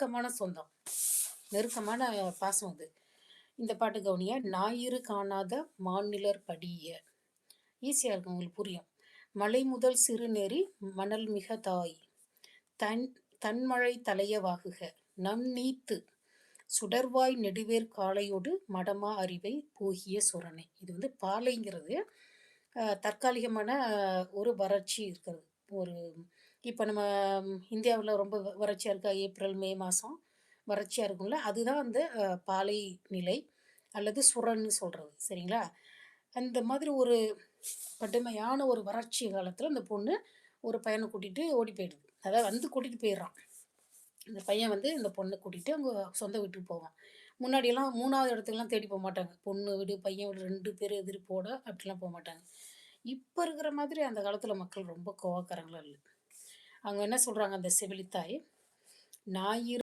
நெருக்கமான சொந்தம். நெருக்கமான பாசம் அது. இந்த பாட்டு கவனிய. "ஞாயிறு காணாத மாநிலர் படிய" ஈஸியா இருக்கும் உங்களுக்கு புரியும். "மலை முதல் சிறுநெறி மணல் மிக தாய் தன் தன்மழை தலைய வாகுக நம் நீத்து சுடர்வாய் நெடுவேற் காளையொடு மடமா அறிவை போகிய சுரனே." இது வந்து பாலைங்கிறது தற்காலிகமான ஒரு வறட்சி இருக்கிறது. ஒரு இப்போ நம்ம இந்தியாவுல ரொம்ப வறட்சியா இருக்கா? ஏப்ரல், மே மாசம் வறட்சியா இருக்கும்ல, அதுதான் அந்த பாலை நிலை அல்லது சுரன்னு சொல்றது. சரிங்களா? அந்த மாதிரி ஒரு கடுமையான ஒரு வறட்சி காலத்தில அந்த பொண்ணு ஒரு பையன கூட்டிட்டு ஓடி போயிடுது. அதாவது வந்து கூட்டிட்டு போயிடுறான். இந்த பையன் வந்து இந்த பொண்ண கூட்டிட்டு அவங்க சொந்த வீட்டுக்கு போவான். முன்னாடியெல்லாம் 3வது இடத்துக்குலாம் தேடி போமாட்டாங்க. பொண்ணு வீடு, பையன் வீடு 2 பேர் எதிர்ப்போட அப்படிலாம் போமாட்டாங்க. இப்ப இருக்கிற மாதிரி அந்த காலத்தில மக்கள் ரொம்ப கோவக்காரங்களா இல்ல. அவங்க என்ன சொல்றாங்க அந்த செவிலித்தாய், "ஞாயிறு